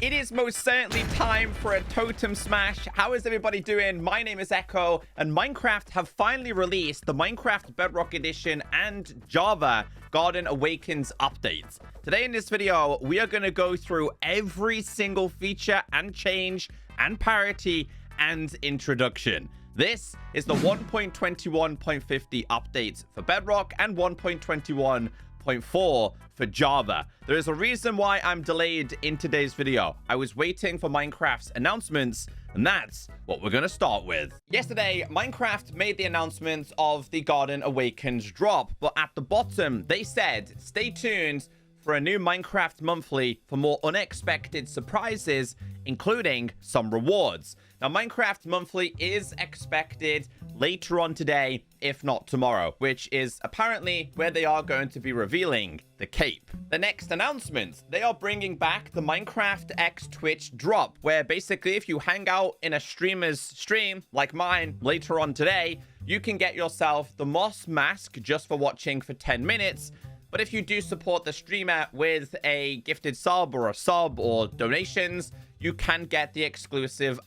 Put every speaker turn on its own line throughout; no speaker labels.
It is most certainly time for a totem smash. How is everybody doing? My name is Echo, and Minecraft have finally released the Minecraft Bedrock Edition and Java Garden Awakens updates. Today in this video, we are going to go through every single feature and change and parity and introduction. This is the 1.21.50 updates for Bedrock and 1.21.4 for Java. There is a reason why I'm delayed in today's video. I was waiting for Minecraft's announcements, and that's what we're going to start with. Yesterday, Minecraft made the announcement of the Garden Awakens drop, but at the bottom, they said, stay tuned for a new Minecraft monthly for more unexpected surprises, including some rewards. Now, Minecraft monthly is expected later on today, if not tomorrow, which is apparently where they are going to be revealing the cape. The next announcement, they are bringing back the Minecraft X Twitch drop, where basically if you hang out in a streamer's stream, like mine, later on today, you can get yourself the Moss mask just for watching for 10 minutes. But if you do support the streamer with a gifted sub or a sub or donations, you can get the exclusive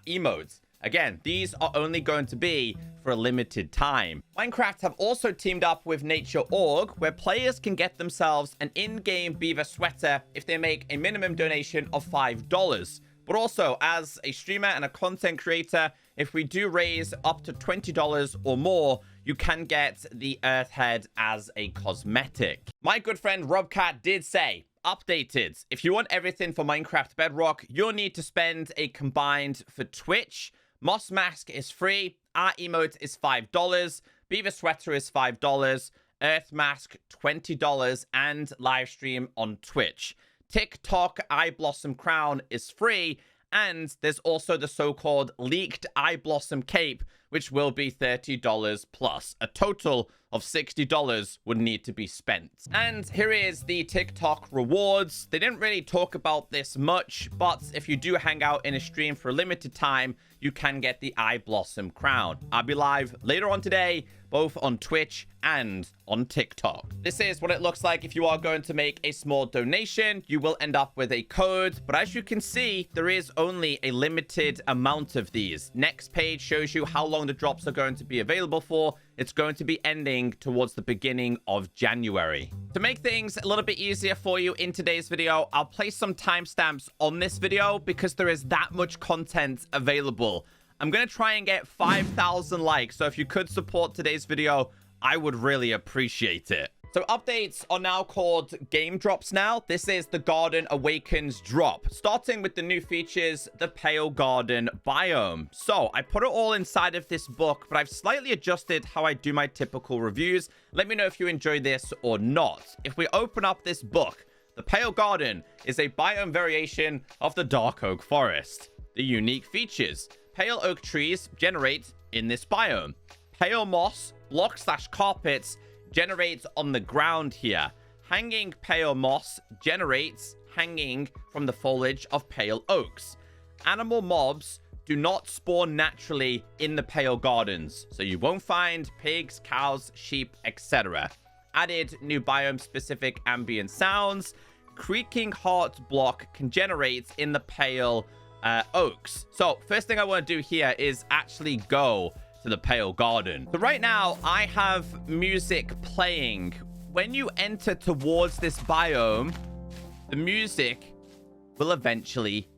emotes. Again, these are only going to be for a limited time. Minecraft have also teamed up with Nature.org, where players can get themselves an in-game beaver sweater if they make a minimum donation of $5. But also, as a streamer and a content creator, if we do raise up to $20 or more, you can get the Earth Head as a cosmetic. My good friend Robcat did say, updated, if you want everything for Minecraft Bedrock, you'll need to spend a combined for Twitch. Moss Mask is free, Art Emote is $5, Beaver Sweater is $5, Earth Mask $20, and Livestream on Twitch. TikTok Eyeblossom Crown is free, and there's also the so-called leaked Eyeblossom Cape, which will be $30 plus. A total of $60 would need to be spent. And here is the TikTok rewards. They didn't really talk about this much, but if you do hang out in a stream for a limited time, you can get the Eyeblossom Crown. I'll be live later on today, both on Twitch and on TikTok. This is what it looks like if you are going to make a small donation. You will end up with a code, but as you can see, there is only a limited amount of these. Next page shows you how long the drops are going to be available for. It's going to be ending towards the beginning of January. To make things a little bit easier for you in today's video, I'll place some timestamps on this video because there is that much content available. I'm going to try and get 5,000 likes, so if you could support today's video, I would really appreciate it. So updates are now called game drops now. This is the Garden Awakens drop, starting with the new features, the Pale Garden Biome. So I put it all inside of this book, but I've slightly adjusted how I do my typical reviews. Let me know if you enjoy this or not. If we open up this book, the Pale Garden is a biome variation of the Dark Oak Forest. The unique features: pale oak trees generate in this biome. Pale moss, block/carpets, generates on the ground here. Hanging pale moss generates hanging from the foliage of pale oaks. Animal mobs do not spawn naturally in the pale gardens, so you won't find pigs, cows, sheep, etc. Added new biome-specific ambient sounds. Creaking Heart block can generate in the pale oaks. So first thing I want to do here is actually go to the Pale Garden. So right now I have music playing. When you enter towards this biome, the music will eventually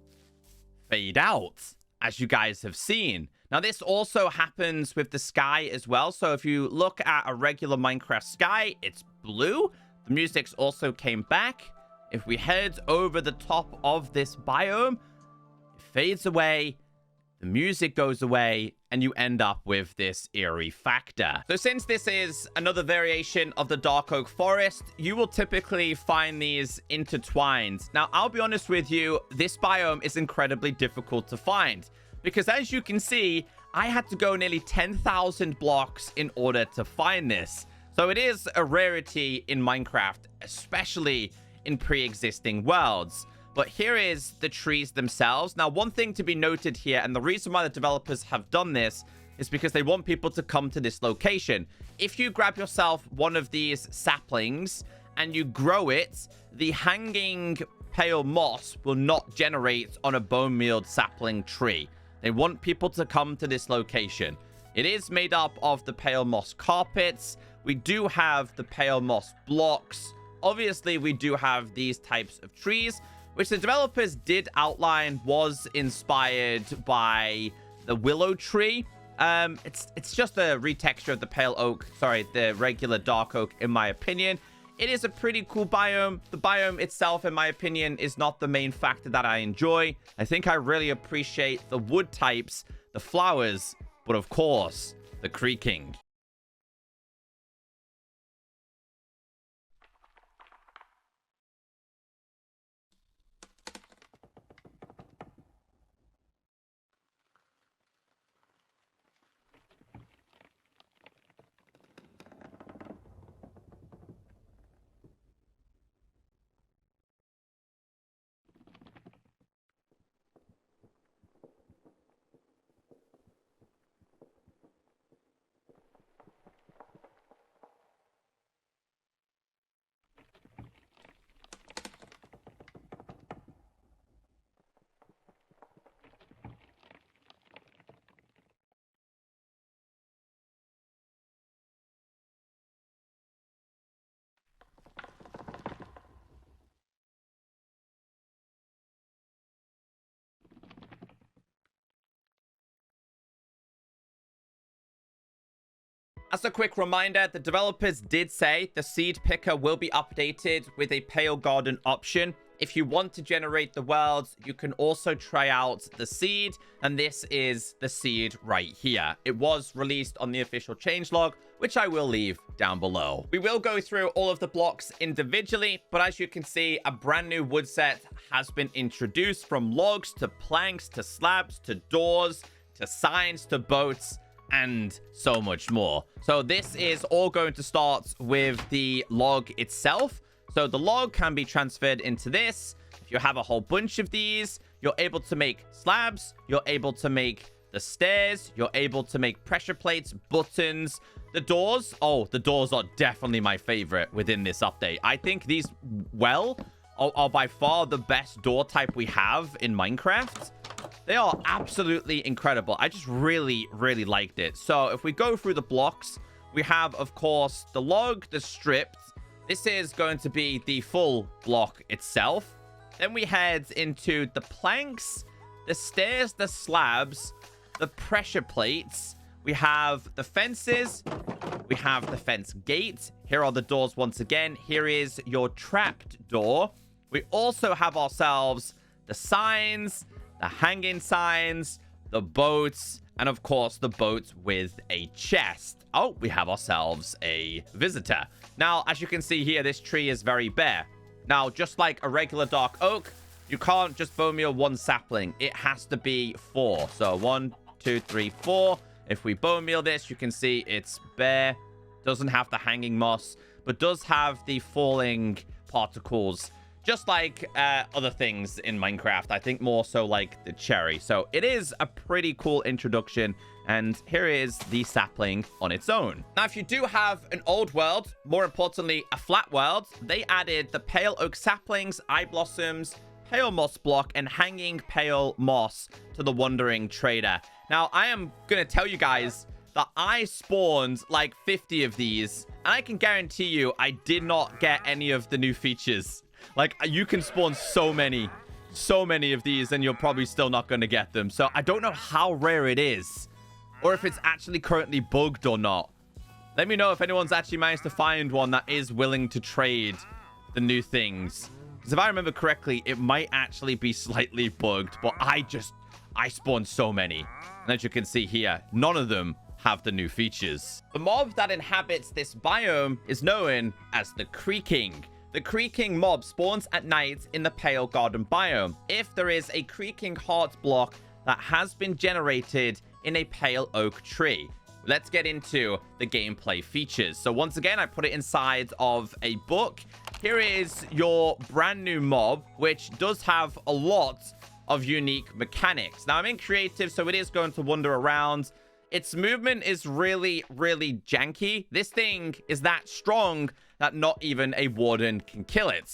fade out, as you guys have seen. Now this also happens with the sky as well. So if you look at a regular Minecraft sky, it's blue. The music's also came back. If we head over the top of this biome, it fades away, the music goes away, and you end up with this eerie factor. So since this is another variation of the Dark Oak Forest, you will typically find these intertwined. Now, I'll be honest with you, this biome is incredibly difficult to find because, as you can see, I had to go nearly 10,000 blocks in order to find this. So it is a rarity in Minecraft, especially in pre-existing worlds. But here is the trees themselves. Now, one thing to be noted here, and the reason why the developers have done this, is because they want people to come to this location. If you grab yourself one of these saplings and you grow it, the hanging pale moss will not generate on a bone mealed sapling tree. They want people to come to this location. It is made up of the pale moss carpets. We do have the pale moss blocks. Obviously, we do have these types of trees, which the developers did outline was inspired by the willow tree. It's just a retexture of the pale oak, sorry, the regular dark oak, in my opinion. It is a pretty cool biome. The biome itself, in my opinion, is not the main factor that I enjoy. I think I really appreciate the wood types, the flowers, but of course, the creaking. As a quick reminder, the developers did say the seed picker will be updated with a pale garden option. If you want to generate the worlds, you can also try out the seed, and this is the seed right here. It was released on the official changelog, which I will leave down below. We will go through all of the blocks individually, but as you can see, a brand new wood set has been introduced, from logs to planks to slabs to doors to signs to boats, and so much more. So this is all going to start with the log itself. So the log can be transferred into this. If you have a whole bunch of these, you're able to make slabs, you're able to make the stairs, you're able to make pressure plates, buttons, the doors. Oh, the doors are definitely my favorite within this update. I think these, well, are by far the best door type we have in Minecraft. They are absolutely incredible. I just really, really liked it. So if we go through the blocks, we have, of course, the log, the stripped. This is going to be the full block itself. Then we head into the planks, the stairs, the slabs, the pressure plates. We have the fences. We have the fence gate. Here are the doors once again. Here is your trapped door. We also have ourselves the signs, the hanging signs, the boats, and of course the boat with a chest. Oh, we have ourselves a visitor. Now, as you can see here, this tree is very bare. Now, just like a regular dark oak, you can't just bone meal one sapling. It has to be 4. So 1, 2, 3, 4. If we bone meal this, you can see it's bare. Doesn't have the hanging moss, but does have the falling particles, just like other things in Minecraft. I think more so like the cherry. So it is a pretty cool introduction. And here is the sapling on its own. Now, if you do have an old world, more importantly, a flat world, they added the pale oak saplings, eyeblossoms, pale moss block, and hanging pale moss to the wandering trader. Now, I am going to tell you guys that I spawned like 50 of these, and I can guarantee you I did not get any of the new features. Like, you can spawn so many of these, and you're probably still not going to get them. So I don't know how rare it is, or if it's actually currently bugged or not. Let me know if anyone's actually managed to find one that is willing to trade the new things. Because if I remember correctly, it might actually be slightly bugged, but I spawned so many. And as you can see here, none of them have the new features. The mob that inhabits this biome is known as the Creaking. The Creaking Mob spawns at night in the Pale Garden biome if there is a Creaking Heart block that has been generated in a pale oak tree. Let's get into the gameplay features. So once again, I put it inside of a book. Here is your brand new mob, which does have a lot of unique mechanics. Now, I'm in creative, so it is going to wander around. Its movement is really, really janky. This thing is that strong that not even a warden can kill it.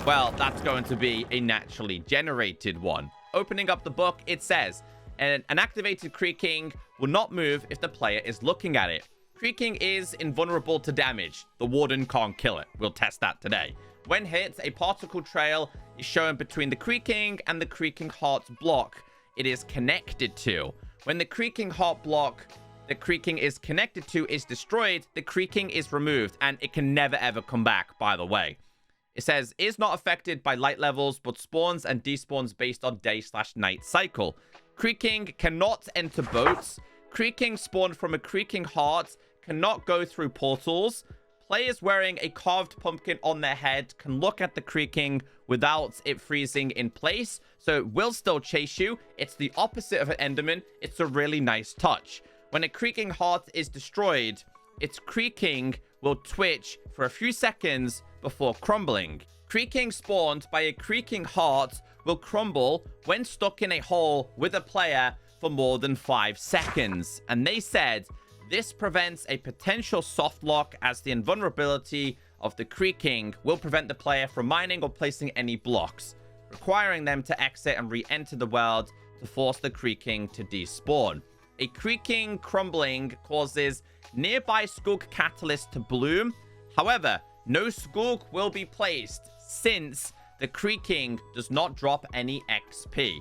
Well, that's going to be a naturally generated one. Opening up the book, it says, an activated Creaking will not move if the player is looking at it. Creaking is invulnerable to damage. The Warden can't kill it. We'll test that today. When hit, a particle trail is shown between the Creaking and the Creaking Heart block it is connected to. When the Creaking Heart block the Creaking is connected to is destroyed, the Creaking is removed, and it can never ever come back, by the way. It says, is not affected by light levels, but spawns and despawns based on day/night cycle. Creaking cannot enter boats. Creaking spawned from a Creaking Heart cannot go through portals. Players wearing a carved pumpkin on their head can look at the Creaking without it freezing in place, so it will still chase you. It's the opposite of an Enderman. It's a really nice touch. When a Creaking Heart is destroyed, its Creaking will twitch for a few seconds before crumbling. Creaking spawned by a Creaking Heart will crumble when stuck in a hole with a player for more than 5 seconds. And they said this prevents a potential soft lock, as the invulnerability of the Creaking will prevent the player from mining or placing any blocks, requiring them to exit and re-enter the world to force the Creaking to despawn. A Creaking crumbling causes nearby Skug catalyst to bloom. However, no Skug will be placed since the Creaking does not drop any XP.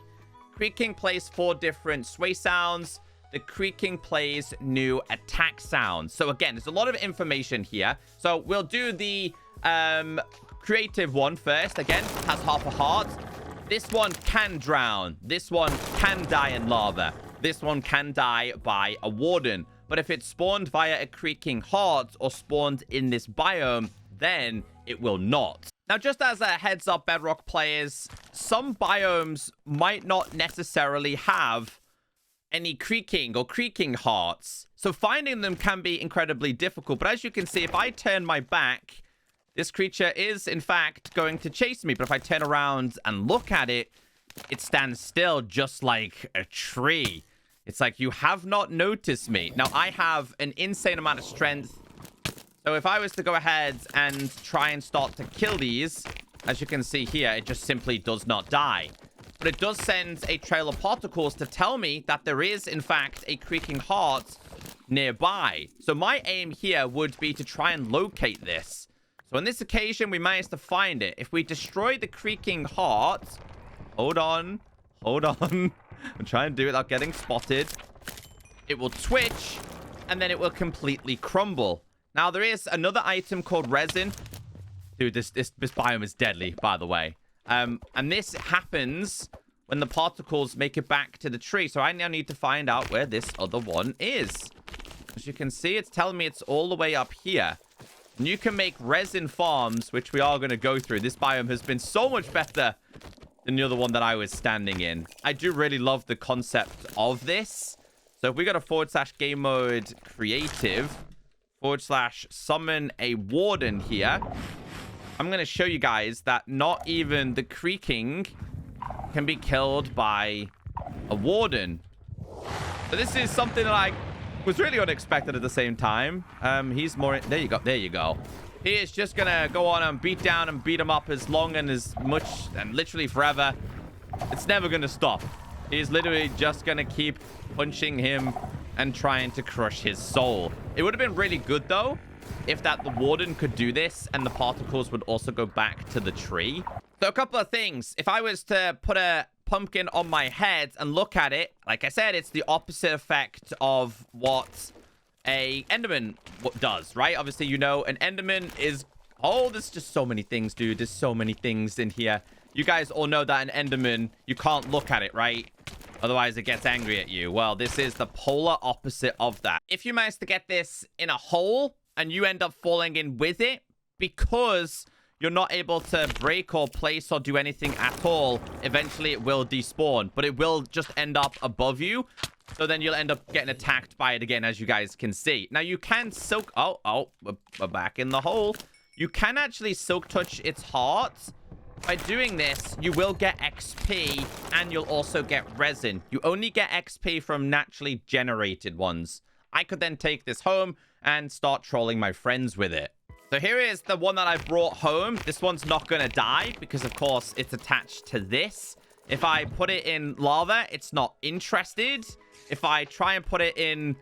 Creaking plays 4 different sway sounds. The Creaking plays new attack sounds. So again, there's a lot of information here. So we'll do the creative one first. Again, has half a heart. This one can drown. This one can die in lava. This one can die by a Warden. But if it's spawned via a Creaking Heart or spawned in this biome, then it will not. Now, just as a heads up, Bedrock players, some biomes might not necessarily have any Creaking or Creaking Hearts. So finding them can be incredibly difficult. But as you can see, if I turn my back, this creature is, in fact, going to chase me. But if I turn around and look at it, it stands still just like a tree. It's like, you have not noticed me. Now, I have an insane amount of strength. So if I was to go ahead and try and start to kill these, as you can see here, it just simply does not die. But it does send a trail of particles to tell me that there is, in fact, a Creaking Heart nearby. So my aim here would be to try and locate this. So on this occasion, we managed to find it. If we destroy the Creaking Heart... Hold on. Hold on. I'm trying to do it without getting spotted. It will twitch, and then it will completely crumble. Now, there is another item called Resin. Dude, this biome is deadly, by the way. And this happens when the particles make it back to the tree. So I now need to find out where this other one is. As you can see, it's telling me it's all the way up here. And you can make resin farms, which we are going to go through. This biome has been so much better than the other one that I was standing in. I do really love the concept of this. So if we go to /game mode creative / summon a Warden here, I'm going to show you guys that not even the Creaking can be killed by a Warden. So this is something that I was really unexpected at the same time. He's more... There you go. There you go. He is just going to go on and beat down and beat him up as long and as much and literally forever. It's never going to stop. He's literally just going to keep punching him and trying to crush his soul. It would have been really good, though, if the Warden could do this and the particles would also go back to the tree. So a couple of things. If I was to put a pumpkin on my head and look at it, like I said, it's the opposite effect of what a Enderman does, right? Obviously, you know, an Enderman is... Oh, there's just so many things, dude. There's so many things in here. You guys all know that an Enderman, you can't look at it, right? Otherwise, it gets angry at you. Well, this is the polar opposite of that. If you manage to get this in a hole and you end up falling in with it, because you're not able to break or place or do anything at all, eventually it will despawn. But it will just end up above you. So then you'll end up getting attacked by it again, as you guys can see. Now, you can silk... Oh, we're back in the hole. You can actually silk touch its heart. By doing this, you will get XP, and you'll also get resin. You only get XP from naturally generated ones. I could then take this home and start trolling my friends with it. So here is the one that I brought home. This one's not going to die because, of course, it's attached to this. If I put it in lava, it's not interested. If I try and put it in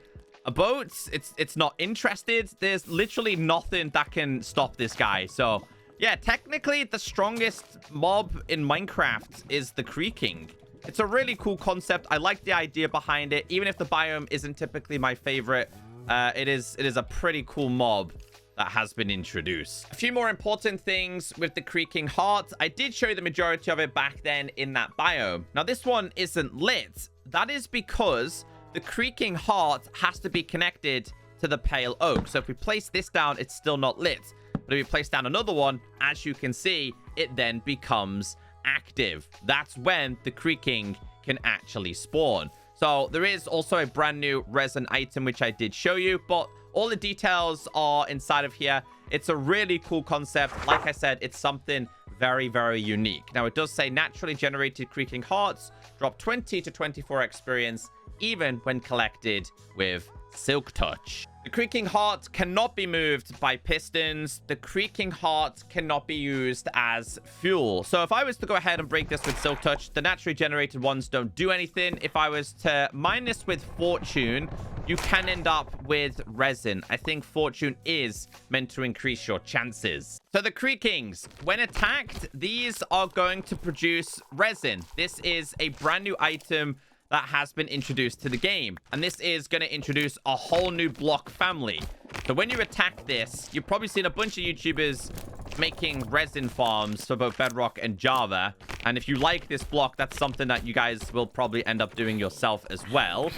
a boat, it's not interested. There's literally nothing that can stop this guy. So, yeah, technically, the strongest mob in Minecraft is the Creaking. It's a really cool concept. I like the idea behind it. Even if the biome isn't typically my favorite, it is a pretty cool mob that has been introduced. A few more important things with the Creaking Heart. I did show you the majority of it back then in that biome. Now, this one isn't lit. That is because the Creaking Heart has to be connected to the pale oak. So if we place this down, it's still not lit. But if we place down another one, as you can see, it then becomes active. That's when the Creaking can actually spawn. So there is also a brand new resin item, which I did show you, but all the details are inside of here. It's a really cool concept. Like I said, it's something very, very unique. Now, it does say naturally generated Creaking Hearts drop 20 to 24 experience, even when collected with Silk Touch. The Creaking Heart cannot be moved by pistons. The Creaking Heart cannot be used as fuel. So if I was to go ahead and break this with Silk Touch, the naturally generated ones don't do anything. If I was to mine this with Fortune, you can end up with resin. I think Fortune is meant to increase your chances. So the Creakings, when attacked, these are going to produce resin. This is a brand new item that has been introduced to the game. And this is going to introduce a whole new block family. So when you attack this, you've probably seen a bunch of YouTubers making resin farms for both Bedrock and Java. And if you like this block, that's something that you guys will probably end up doing yourself as well.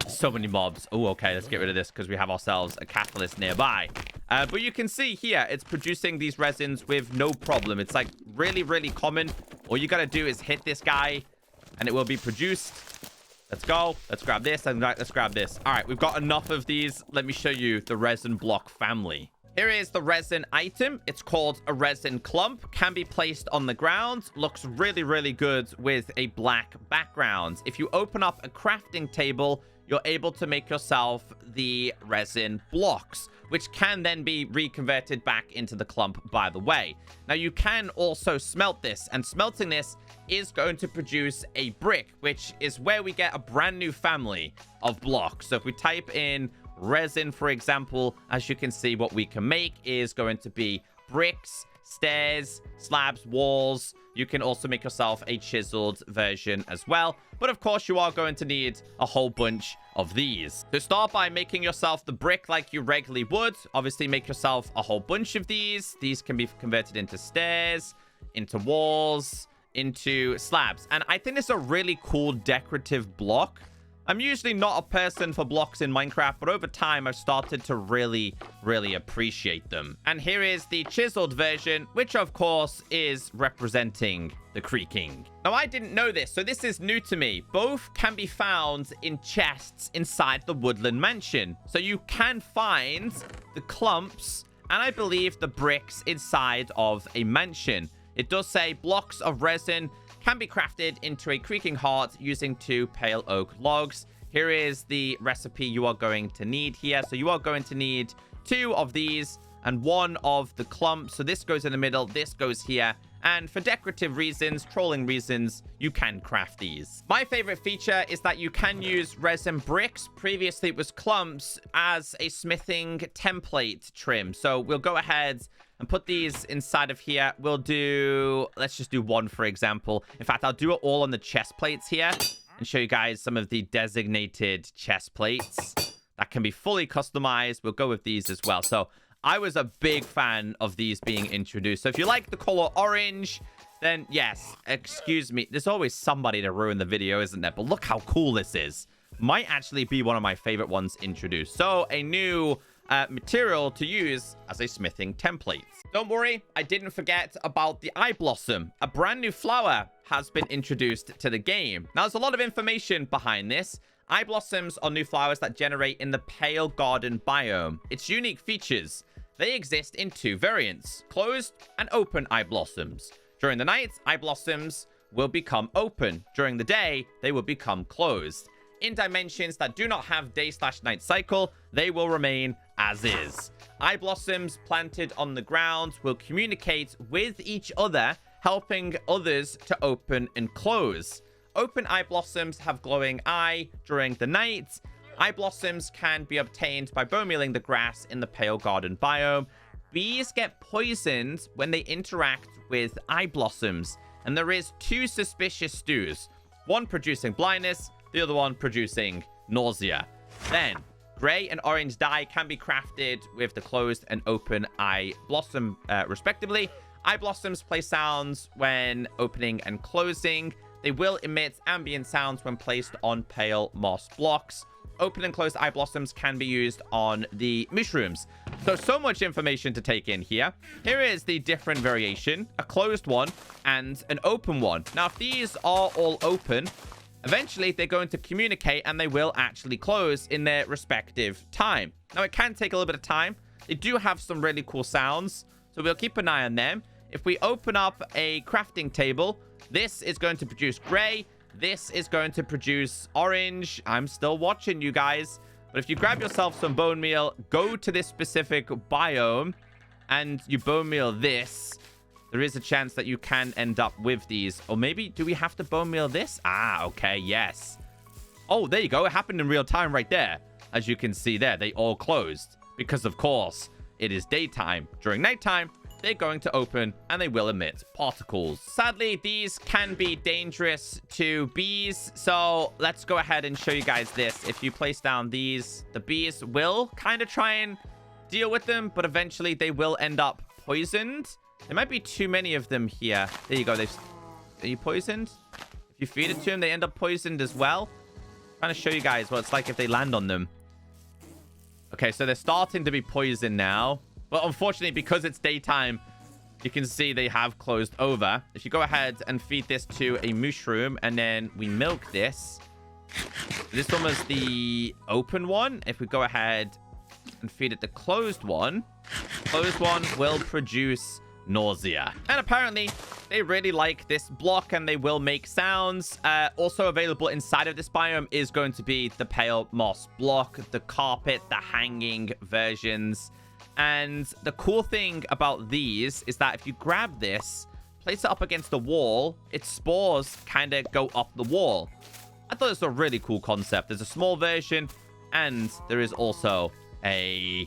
So many mobs. Oh, okay, let's get rid of this because we have ourselves a catalyst nearby. But you can see here, it's producing these resins with no problem. It's like really, really common. All you got to do is hit this guy and it will be produced. Let's go. Let's grab this and let's grab this. All right, we've got enough of these. Let me show you the resin block family. Here is the resin item. It's called a resin clump. Can be placed on the ground. Looks really, really good with a black background. If you open up a crafting table, you're able to make yourself the resin blocks, which can then be reconverted back into the clump, by the way. Now, you can also smelt this, and smelting this is going to produce a brick, which is where we get a brand new family of blocks. So if we type in resin, for example, as you can see, what we can make is going to be bricks, stairs, slabs, walls. You can also make yourself a chiseled version as well. But of course, you are going to need a whole bunch of these. So start by making yourself the brick like you regularly would. Obviously, make yourself a whole bunch of these. These can be converted into stairs, into walls, into slabs. And I think it's a really cool decorative block. I'm usually not a person for blocks in Minecraft, but over time, I've started to really, really appreciate them. And here is the chiseled version, which of course is representing the Creaking. Now, I didn't know this, so this is new to me. Both can be found in chests inside the Woodland Mansion. So you can find the clumps and I believe the bricks inside of a mansion. It does say blocks of resin can be crafted into a Creaking Heart using 2 pale oak logs. Here is the recipe you are going to need here. So you are going to need 2 of these and 1 of the clumps. So this goes in the middle, this goes here. And for decorative reasons, trolling reasons, you can craft these. My favorite feature is that you can use resin bricks. Previously, it was clumps as a smithing template trim. So we'll go ahead and put these inside of here. We'll do, let's just do 1, for example. In fact, I'll do it all on the chest plates here and show you guys some of the designated chest plates that can be fully customized. We'll go with these as well. So I was a big fan of these being introduced. So if you like the color orange, then yes, excuse me. There's always somebody to ruin the video, isn't there? But look how cool this is. Might actually be one of my favorite ones introduced. So a new material to use as a smithing template. Don't worry, I didn't forget about the Eyeblossom. A brand new flower has been introduced to the game. Now, there's a lot of information behind this. Eyeblossoms are new flowers that generate in the pale garden biome. Its unique features: they exist in 2 variants, closed and open eyeblossoms. During the night, eyeblossoms will become open. During the day, they will become closed. In dimensions that do not have day/night cycle, they will remain as is. Eyeblossoms planted on the ground will communicate with each other, helping others to open and close. Open Eyeblossoms have glowing eye during the night. Eyeblossoms can be obtained by bone mealing the grass in the Pale Garden biome. Bees get poisoned when they interact with Eyeblossoms, and there is 2 suspicious stews, one producing blindness, the other one producing nausea. Then, gray and orange dye can be crafted with the closed and open Eyeblossom, respectively. Eyeblossoms play sounds when opening and closing. They will emit ambient sounds when placed on pale moss blocks. Open and closed Eyeblossoms can be used on the mushrooms. So much information to take in here. Here is the different variation, a closed one and an open one. Now, if these are all open, eventually they're going to communicate and they will actually close in their respective time. Now, it can take a little bit of time. They do have some really cool sounds, so we'll keep an eye on them. If we open up a crafting table, this is going to produce gray. This is going to produce orange. I'm still watching you guys. But if you grab yourself some bone meal, go to this specific biome, and you bone meal this, there is a chance that you can end up with these. Or maybe, do we have to bone meal this? Ah, okay, yes. Oh, there you go. It happened in real time right there. As you can see there, they all closed. Because, of course, it is daytime. During nighttime, they're going to open and they will emit particles. Sadly, these can be dangerous to bees. So let's go ahead and show you guys this. If you place down these, the bees will kind of try and deal with them, but eventually they will end up poisoned. There might be too many of them here. There you go. Are you poisoned? If you feed it to them, they end up poisoned as well. I'm trying to show you guys what it's like if they land on them. Okay, so they're starting to be poisoned now. But unfortunately, because it's daytime, you can see they have closed over. If you go ahead and feed this to a mushroom, and then we milk this. This one was the open one. If we go ahead and feed it the closed one will produce nausea. And apparently, they really like this block, and they will make sounds. Also available inside of this biome is going to be the pale moss block, the carpet, the hanging versions. And the cool thing about these is that if you grab this, place it up against the wall, its spores kind of go up the wall. I thought it was a really cool concept. There's a small version, and there is also a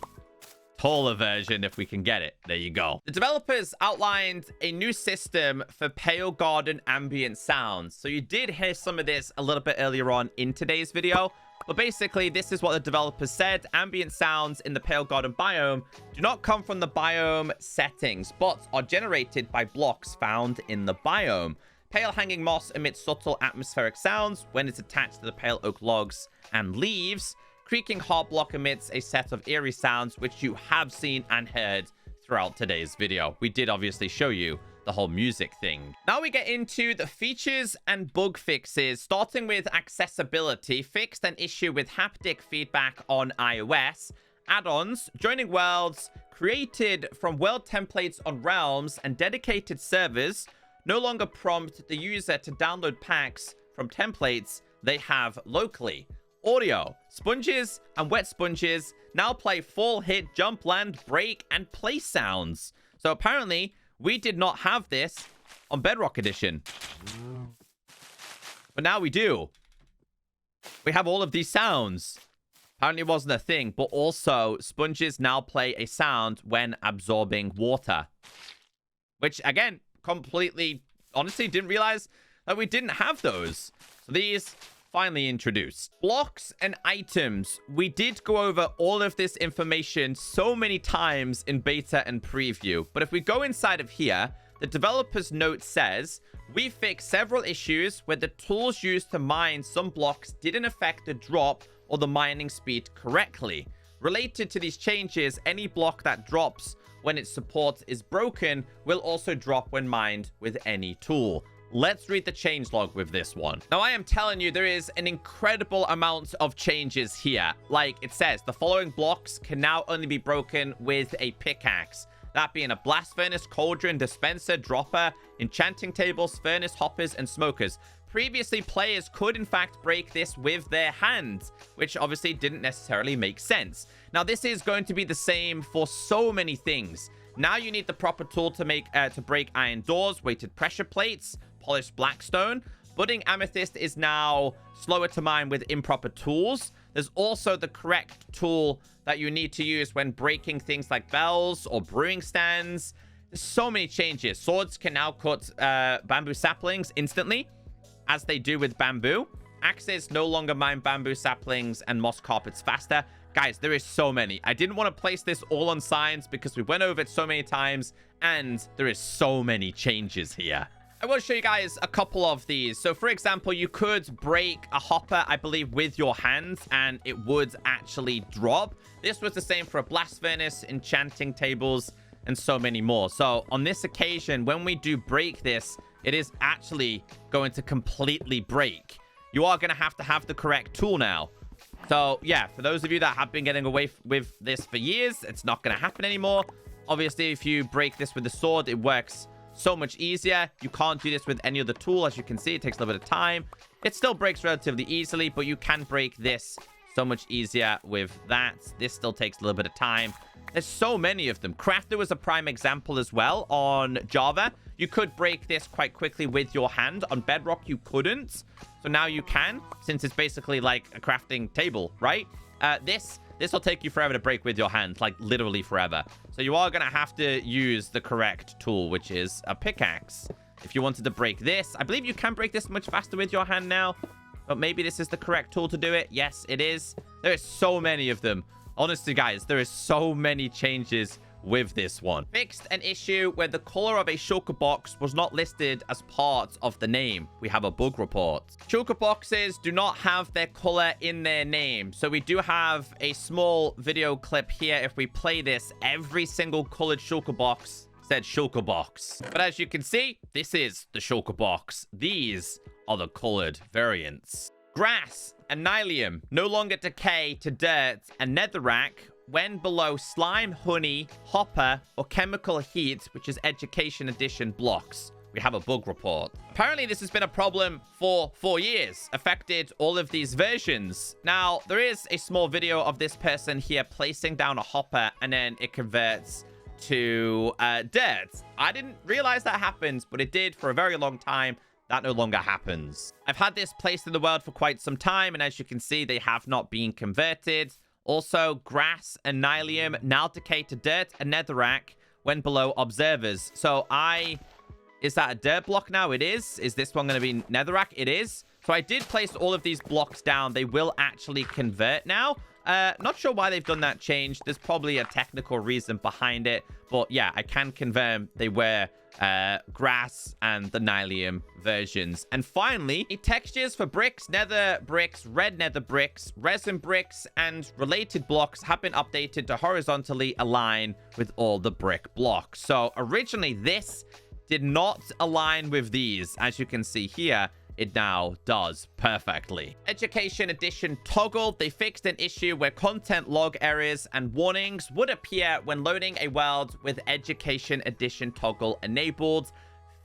taller version if we can get it. There you go. The developers outlined a new system for Pale Garden ambient sounds. So you did hear some of this a little bit earlier on in today's video. But basically, this is what the developers said. Ambient sounds in the Pale Garden biome do not come from the biome settings, but are generated by blocks found in the biome. Pale hanging moss emits subtle atmospheric sounds when it's attached to the pale oak logs and leaves. Creaking Heart block emits a set of eerie sounds, which you have seen and heard throughout today's video. We did obviously show you the whole music thing. Now we get into the features and bug fixes, starting with accessibility. Fixed an issue with haptic feedback on iOS. Add-ons, joining worlds created from world templates on realms and dedicated servers no longer prompt the user to download packs from templates they have locally. Audio, sponges and wet sponges now play full hit, jump, land, break, and play sounds. So apparently, we did not have this on Bedrock Edition. But now we do. We have all of these sounds. Apparently it wasn't a thing, but also sponges now play a sound when absorbing water. Which, again, completely, honestly, didn't realize that we didn't have those. So these finally introduced. Blocks and items. We did go over all of this information so many times in beta and preview. But if we go inside of here, the developer's note says, we fixed several issues where the tools used to mine some blocks didn't affect the drop or the mining speed correctly. Related to these changes, any block that drops when its support is broken will also drop when mined with any tool. Let's read the changelog with this one. Now, I am telling you, there is an incredible amount of changes here. Like it says, the following blocks can now only be broken with a pickaxe. That being a blast furnace, cauldron, dispenser, dropper, enchanting tables, furnace, hoppers, and smokers. previously players could in fact break this with their hands, which obviously didn't necessarily make sense. Now this is going to be the same for so many things. Now you need the proper tool to break iron doors, weighted pressure plates, polished blackstone. Budding amethyst is now slower to mine with improper tools. There's also the correct tool that you need to use when breaking things like bells or brewing stands. There's so many changes. Swords can now cut bamboo saplings instantly, as they do with bamboo. Axes no longer mine bamboo saplings and moss carpets faster. Guys, there is so many. I didn't want to place this all on science because we went over it so many times, and there is so many changes here. I will show you guys a couple of these. So, for example, you could break a hopper, I believe, with your hands, and it would actually drop. This was the same for a blast furnace, enchanting tables, and so many more. So, on this occasion, when we do break this, it is actually going to completely break. You are going to have the correct tool now. So, yeah, for those of you that have been getting away with this for years, it's not going to happen anymore. Obviously, if you break this with the sword, it works so much easier. You can't do this with any other tool. As you can see, it takes a little bit of time. It still breaks relatively easily, but you can break this so much easier with that. This still takes a little bit of time. There's so many of them. Crafter was a prime example as well on Java. You could break this quite quickly with your hand. On Bedrock, you couldn't. So now you can, since it's basically like a crafting table, right? This will take you forever to break with your hand, like literally forever. So you are going to have to use the correct tool, which is a pickaxe. If you wanted to break this, I believe you can break this much faster with your hand now, but maybe this is the correct tool to do it. Yes, it is. There is so many of them. Honestly, guys, there is so many changes with this one. Fixed an issue where the color of a shulker box was not listed as part of the name. We have a bug report. Shulker boxes do not have their color in their name. So we do have a small video clip here. If we play this, every single colored shulker box said shulker box. But as you can see, this is the shulker box. These are the colored variants. Grass and nylium no longer decay to dirt and netherrack when below slime, honey, hopper, or chemical heat, which is education edition blocks. We have a bug report. Apparently, this has been a problem for 4 years, affected all of these versions. Now, there is a small video of this person here placing down a hopper, and then it converts to dirt. I didn't realize that happened, but it did for a very long time. That no longer happens. I've had this placed in the world for quite some time, and as you can see, they have not been converted. Also, grass and nylium now decay to dirt and netherrack when below observers. So is that a dirt block now? It is. Is this one going to be netherrack? It is. So I did place all of these blocks down. They will actually convert now. Not sure why they've done that change. There's probably a technical reason behind it. But yeah, I can confirm they were grass and the nylium versions. And finally, the textures for bricks, nether bricks, red nether bricks, resin bricks, and related blocks have been updated to horizontally align with all the brick blocks. So originally, this did not align with these. As you can see here, it now does perfectly. Education Edition toggle. They fixed an issue where content log errors and warnings would appear when loading a world with Education Edition toggle enabled.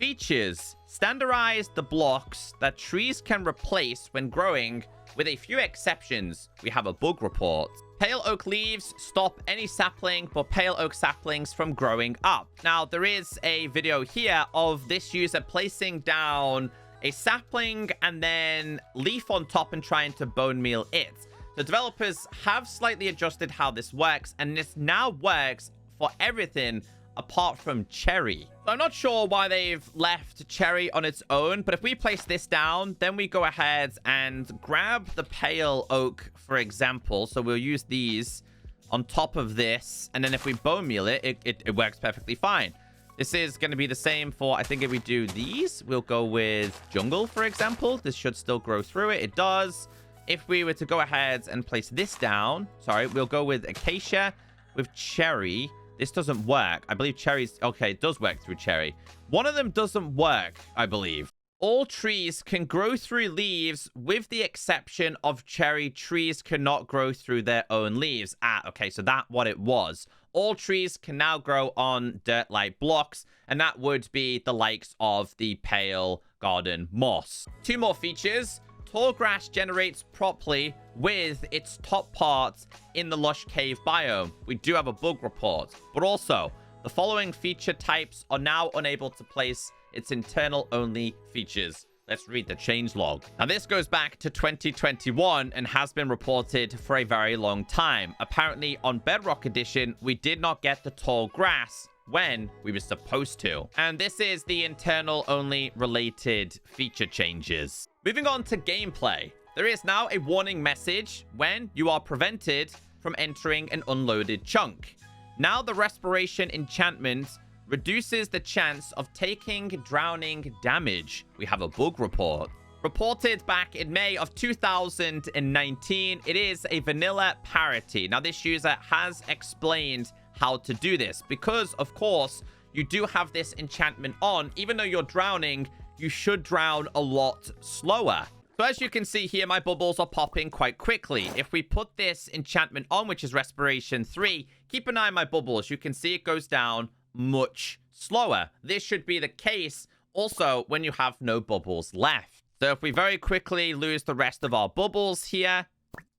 Features. Standardize the blocks that trees can replace when growing, with a few exceptions. We have a bug report. Pale oak leaves stop any sapling but pale oak saplings from growing up. Now, there is a video here of this user placing down a sapling and then leaf on top and trying to bone meal it. The developers have slightly adjusted how this works, and this now works for everything apart from cherry. So I'm not sure why they've left cherry on its own, but if we place this down, then we go ahead and grab the pale oak, for example. So we'll use these on top of this, and then if we bone meal it, it works perfectly fine. This is going to be the same for, I think if we do these, we'll go with jungle, for example. This should still grow through it. It does. If we were to go ahead and place this down, sorry, we'll go with acacia with cherry. This doesn't work. I believe cherries, okay, it does work through cherry. One of them doesn't work, I believe. All trees can grow through leaves with the exception of cherry. Trees cannot grow through their own leaves. Ah, okay, so that's what it was. all trees can now grow on dirt-like blocks, and that would be the likes of the pale garden moss. 2 more features. Tall grass generates properly with its top part in the lush cave biome. We do have a bug report, but also the following feature types are now unable to place its internal only features. Let's read the changelog. Now, this goes back to 2021 and has been reported for a very long time. Apparently, on Bedrock Edition, we did not get the tall grass when we were supposed to. And this is the internal only related feature changes. Moving on to gameplay. There is now a warning message when you are prevented from entering an unloaded chunk. Now the respiration enchantment reduces the chance of taking drowning damage. We have a bug report. Reported back in May of 2019, it is a vanilla Parity. Now, this user has explained how to do this because, of course, you do have this enchantment on. Even though you're drowning, you should drown a lot slower. So as you can see here, my bubbles are popping quite quickly. If we put this enchantment on, which is respiration 3, keep an eye on my bubbles. You can see it goes down much slower. This should be the case also when you have no bubbles left. So if we very quickly lose the rest of our bubbles here,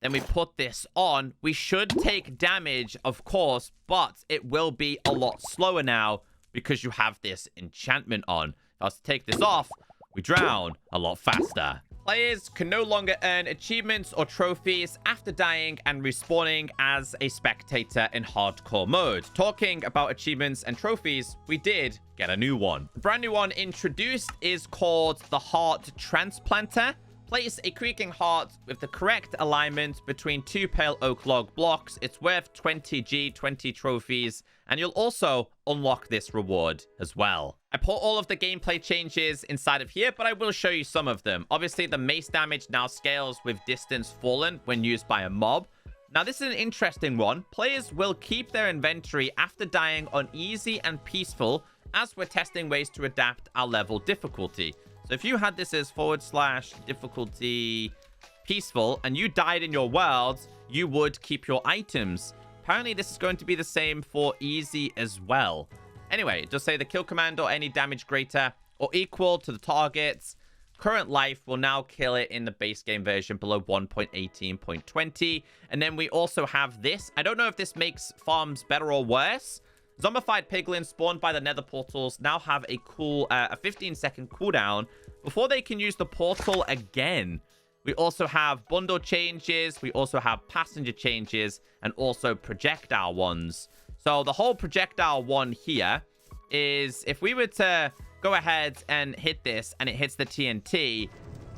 then we put this on, we should take damage, of course, but it will be a lot slower now because you have this enchantment on. If I was to take this off, we drown a lot faster. Players can no longer earn achievements or trophies after dying and respawning as a spectator in hardcore mode. Talking about achievements and trophies, we did get a new one. The brand new one introduced is called the Heart Transplanter. Place a Creaking Heart with the correct alignment between 2 pale oak log blocks. It's worth 20 20 trophies, and you'll also unlock this reward as well. I put all of the gameplay changes inside of here, but I will show you some of them. Obviously, the mace damage now scales with distance fallen when used by a mob. Now, this is an interesting one. Players will keep their inventory after dying on easy and peaceful, as we're testing ways to adapt our level difficulty. So if you had this as / difficulty peaceful and you died in your world, you would keep your items. Apparently, this is going to be the same for easy as well. Anyway, it does say the kill command or any damage greater or equal to the target's current life will now kill it in the base game version below 1.18.20. And then we also have this. I don't know if this makes farms better or worse. Zombified piglins spawned by the nether portals now have a 15-second cooldown before they can use the portal again. We also have bundle changes. We also have passenger changes and also projectile ones. So the whole projectile one here is if we were to go ahead and hit this and it hits the TNT,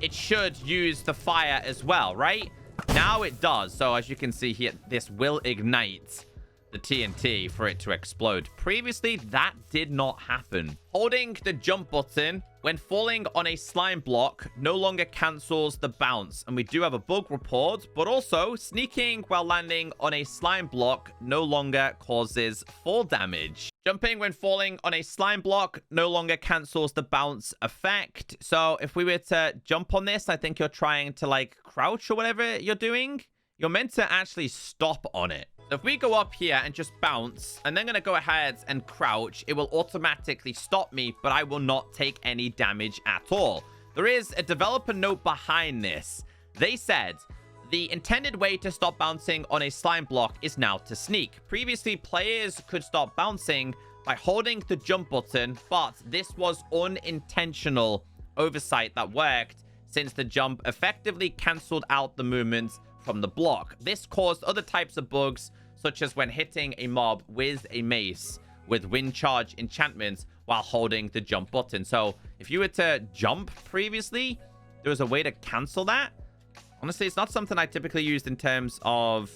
it should use the fire as well, right? Now it does. So as you can see here, this will ignite the TNT for it to explode. Previously, that did not happen. Holding the jump button when falling on a slime block no longer cancels the bounce. And we do have a bug report, but also sneaking while landing on a slime block no longer causes fall damage. Jumping when falling on a slime block no longer cancels the bounce effect. So if we were to jump on this, I think you're trying to like crouch or whatever you're doing. You're meant to actually stop on it. So if we go up here and just bounce, and then going to go ahead and crouch, it will automatically stop me, but I will not take any damage at all. There is a developer note behind this. They said, the intended way to stop bouncing on a slime block is now to sneak. Previously, players could stop bouncing by holding the jump button, but this was unintentional oversight that worked since the jump effectively cancelled out the movement from the block. This caused other types of bugs, such as when hitting a mob with a mace with wind charge enchantments while holding the jump button. So if you were to jump previously, there was a way to cancel that. Honestly, it's not something I typically used in terms of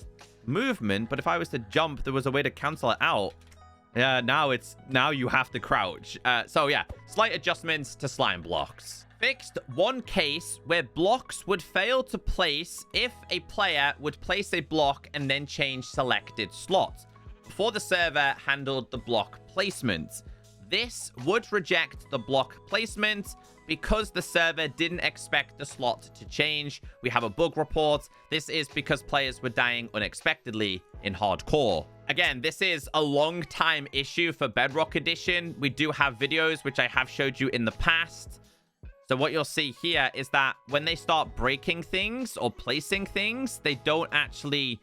movement, but if I was to jump, there was a way to cancel it out. Now you have to crouch. So yeah, slight adjustments to slime blocks. Fixed one case where blocks would fail to place if a player would place a block and then change selected slot before the server handled the block placement. This would reject the block placement, because the server didn't expect the slot to change. We have a bug report. This is because players were dying unexpectedly in hardcore. Again, this is a long time issue for Bedrock Edition. We do have videos which I have showed you in the past. So what you'll see here is that when they start breaking things or placing things, they don't actually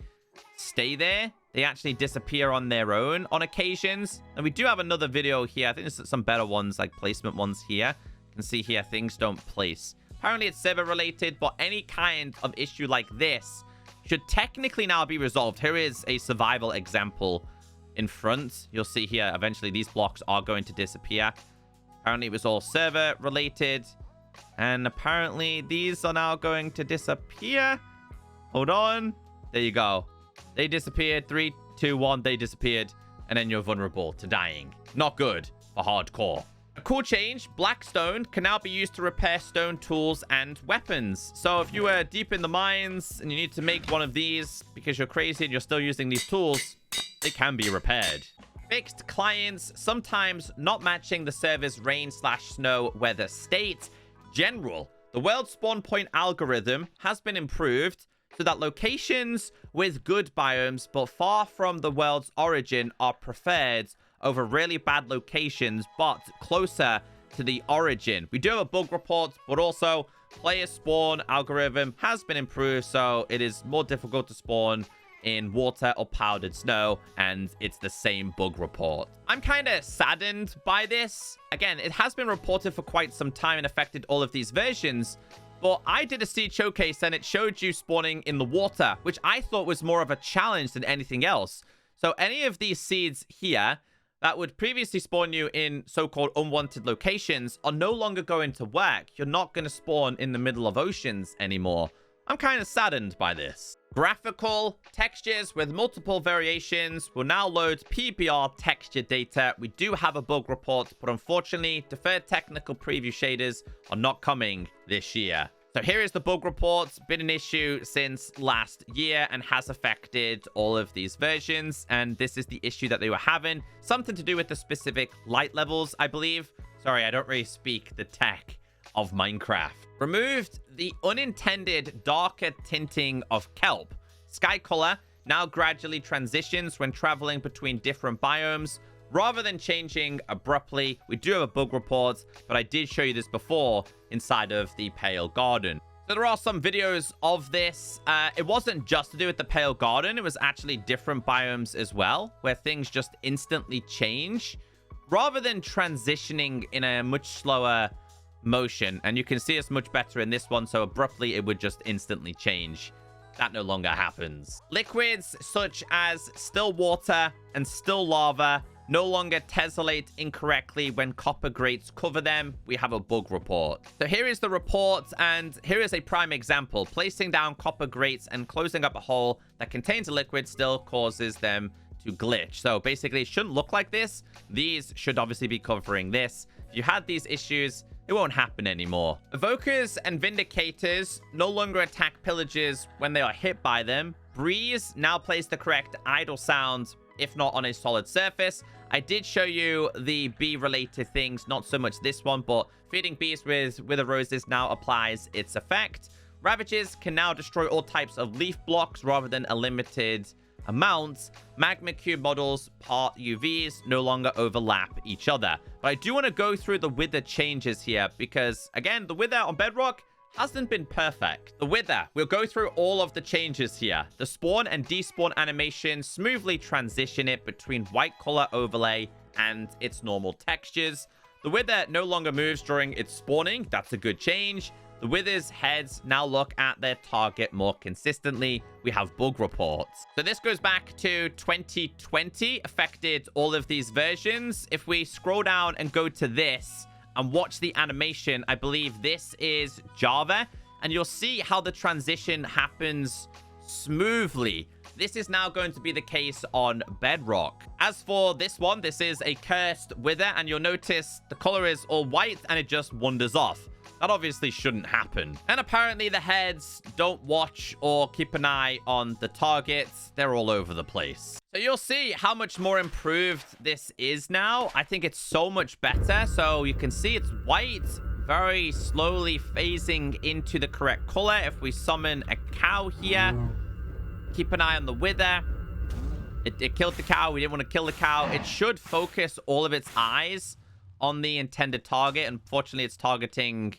stay there. They actually disappear on their own on occasions. And we do have another video here. I think there's some better ones, like placement ones here. You can see here, things don't place. Apparently it's server related, but any kind of issue like this should technically now be resolved. Here is a survival example in front. You'll see here, eventually these blocks are going to disappear. Apparently it was all server related. And apparently these are now going to disappear. Hold on. There you go. They disappeared. 3, 2, 1. They disappeared. And then you're vulnerable to dying. Not good for hardcore. A cool change. Black stone can now be used to repair stone tools and weapons. So if you were deep in the mines and you need to make one of these because you're crazy and you're still using these tools, they can be repaired. Fixed clients sometimes not matching the server's rain/snow weather state. General, the world spawn point algorithm has been improved so that locations with good biomes but far from the world's origin are preferred over really bad locations but closer to the origin. We do have a bug report, but also player spawn algorithm has been improved, so it is more difficult to spawn in water or powdered snow, and it's the same bug report. I'm kind of saddened by this. Again, it has been reported for quite some time and affected all of these versions, but I did a seed showcase and it showed you spawning in the water, which I thought was more of a challenge than anything else. So any of these seeds here that would previously spawn you in so-called unwanted locations are no longer going to work. You're not going to spawn in the middle of oceans anymore. I'm kind of saddened by this. Graphical textures with multiple variations will now load PBR texture data. We do have a bug report, but unfortunately, deferred technical preview shaders are not coming this year. So here is the bug report. Been an issue since last year and has affected all of these versions. And this is the issue that they were having. Something to do with the specific light levels, I believe. Sorry, I don't really speak the tech of Minecraft. Removed the unintended darker tinting of kelp. Sky color now gradually transitions when traveling between different biomes rather than changing abruptly. We do have a bug report, but I did show you this before inside of the Pale Garden. So there are some videos of this. It wasn't just to do with the Pale Garden. It was actually different biomes as well, where things just instantly change rather than transitioning in a much slower motion. And you can see it's much better in this one, so abruptly it would just instantly change. That no longer happens. Liquids such as still water and still lava no longer tessellate incorrectly when copper grates cover them. We have a bug report. So here is the report, and here is a prime example. Placing down copper grates and closing up a hole that contains a liquid still causes them to glitch. So basically it shouldn't look like this. These should obviously be covering this. If you had these issues, it won't happen anymore. Evokers and Vindicators no longer attack pillagers when they are hit by them. Breeze now plays the correct idle sound, if not on a solid surface. I did show you the bee-related things, not so much this one, but feeding bees with Wither Roses now applies its effect. Ravages can now destroy all types of leaf blocks rather than a limited amount. Magma Cube models part UVs no longer overlap each other. But I do want to go through the Wither changes here because, again, the Wither on Bedrock hasn't been perfect. The Wither, we'll go through all of the changes here. The spawn and despawn animation smoothly transition it between white color overlay and its normal textures. The Wither no longer moves during its spawning. That's a good change. The Wither's heads now look at their target more consistently. We have bug reports. So this goes back to 2020, affected all of these versions. If we scroll down and go to this and watch the animation, I believe this is Java, and you'll see how the transition happens smoothly. This is now going to be the case on Bedrock. As for this one, this is a cursed Wither, and you'll notice the color is all white and it just wanders off. That obviously shouldn't happen. And apparently the heads don't watch or keep an eye on the targets. They're all over the place. So you'll see how much more improved this is now. I think it's so much better. So you can see it's white, very slowly phasing into the correct color. If we summon a cow here, keep an eye on the wither. It killed the cow. We didn't want to kill the cow. It should focus all of its eyes on the intended target. Unfortunately, it's targeting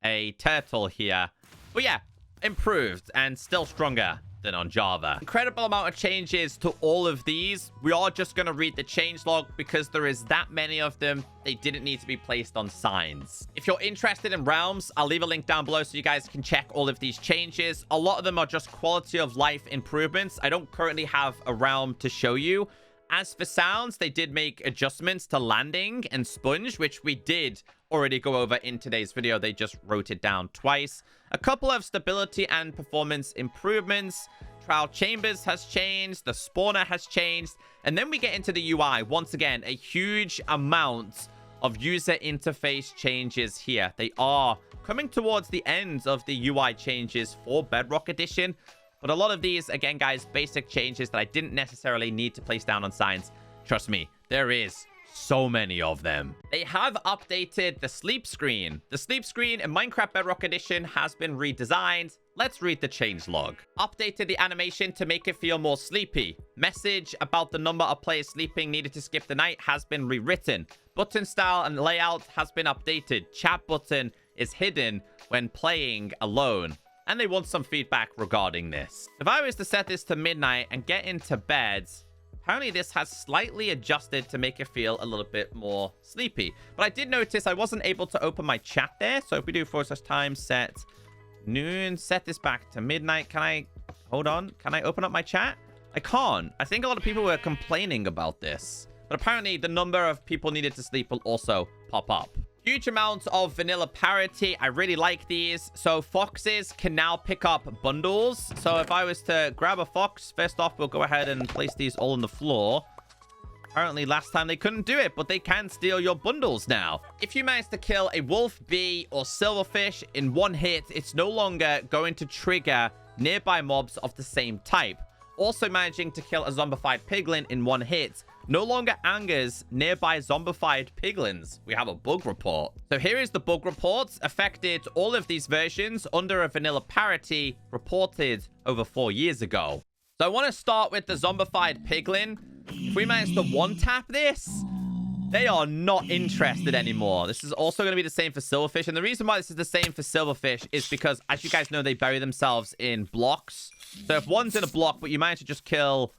a turtle here. But yeah, improved and still stronger than on Java. Incredible amount of changes to all of these. We are just going to read the changelog because there is that many of them. They didn't need to be placed on signs. If you're interested in realms, I'll leave a link down below so you guys can check all of these changes. A lot of them are just quality of life improvements. I don't currently have a realm to show you. As for sounds, they did make adjustments to landing and sponge, which we did already go over in today's video. They just wrote it down twice. A couple of stability and performance improvements. Trial chambers has changed. The spawner has changed. And then we get into the UI. Once again, a huge amount of user interface changes here. They are coming towards the end of the UI changes for Bedrock Edition. But a lot of these, again, guys, basic changes that I didn't necessarily need to place down on signs. Trust me, there is so many of them. They have updated the sleep screen. The sleep screen in Minecraft Bedrock Edition has been redesigned. Let's read the changelog. Updated the animation to make it feel more sleepy. Message about the number of players sleeping needed to skip the night has been rewritten. Button style and layout has been updated. Chat button is hidden when playing alone. And they want some feedback regarding this. If I was to set this to midnight and get into bed, apparently this has slightly adjusted to make it feel a little bit more sleepy. But I did notice I wasn't able to open my chat there. So if we do /time set noon, set this back to midnight. Can I, hold on, can I open up my chat? I can't. I think a lot of people were complaining about this. But apparently the number of people needed to sleep will also pop up. Huge amounts of vanilla parity. I really like these. So foxes can now pick up bundles. So if I was to grab a fox, first off, we'll go ahead and place these all on the floor. Apparently last time they couldn't do it, but they can steal your bundles now. If you manage to kill a wolf, bee, or silverfish in one hit, it's no longer going to trigger nearby mobs of the same type. Also managing to kill a zombified piglin in one hit no longer angers nearby zombified piglins. We have a bug report. So here is the bug report. Affected all of these versions under a vanilla parity reported over 4 years ago. So I want to start with the zombified piglin. If we manage to one-tap this, they are not interested anymore. This is also going to be the same for silverfish. And the reason why this is the same for silverfish is because, as you guys know, they bury themselves in blocks. So if one's in a block, but you manage to just kill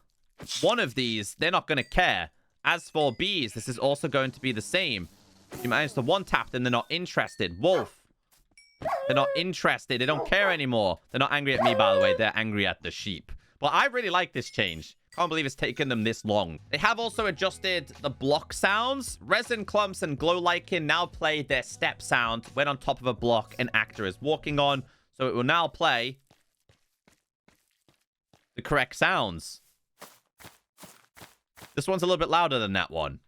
one of these, they're not going to care. As for bees, this is also going to be the same. If you manage to one-tap, then they're not interested. Wolf, they're not interested. They don't care anymore. They're not angry at me, by the way. They're angry at the sheep. Well, I really like this change. Can't believe it's taken them this long. They have also adjusted the block sounds. Resin clumps and glow lichen now play their step sound when on top of a block an actor is walking on. So it will now play the correct sounds. This one's a little bit louder than that one.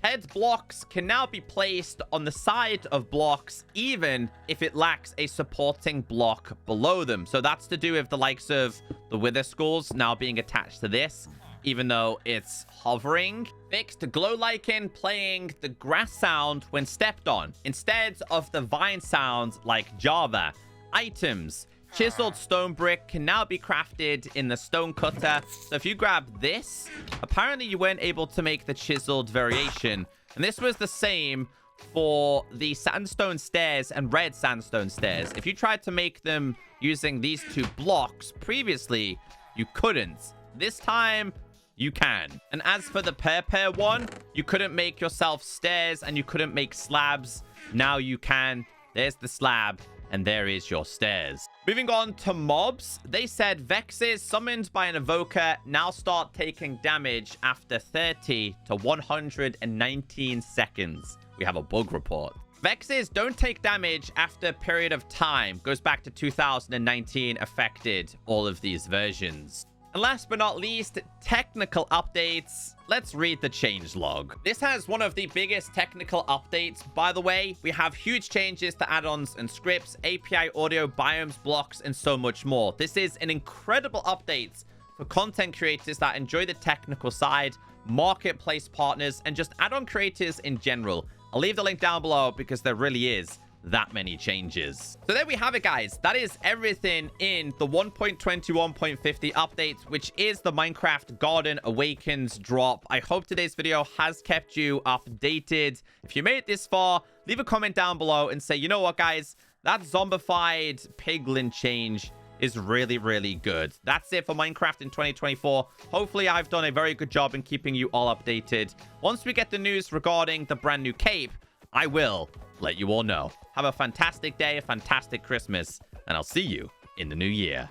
Head blocks can now be placed on the side of blocks, even if it lacks a supporting block below them. So that's to do with the likes of the wither skulls now being attached to this, even though it's hovering. Fixed glow lichen playing the grass sound when stepped on, instead of the vine sound like Java. Items. Chiseled stone brick can now be crafted in the stone cutter. So if you grab this, apparently you weren't able to make the chiseled variation. And this was the same for the sandstone stairs and red sandstone stairs. If you tried to make them using these two blocks previously, you couldn't. This time, you can. And as for the pair one, you couldn't make yourself stairs and you couldn't make slabs. Now you can. There's the slab. And there is your stairs. Moving on to mobs. They said Vexes summoned by an evoker now start taking damage after 30 to 119 seconds. We have a bug report. Vexes don't take damage after a period of time. Goes back to 2019, affected all of these versions. And last but not least, technical updates. Let's read the changelog. This has one of the biggest technical updates. By the way, we have huge changes to add-ons and scripts, API audio, biomes, blocks, and so much more. This is an incredible update for content creators that enjoy the technical side, marketplace partners, and just add-on creators in general. I'll leave the link down below because there really is that many changes. So there we have it, guys. That is everything in the 1.21.50 update, which is the Minecraft Garden Awakens drop. I hope today's video has kept you updated. If you made it this far, leave a comment down below and say, you know what, guys, that zombified piglin change is really, really good. That's it for Minecraft in 2024. Hopefully, I've done a very good job in keeping you all updated. Once we get the news regarding the brand new cape, I will let you all know. Have a fantastic day, a fantastic Christmas, and I'll see you in the new year.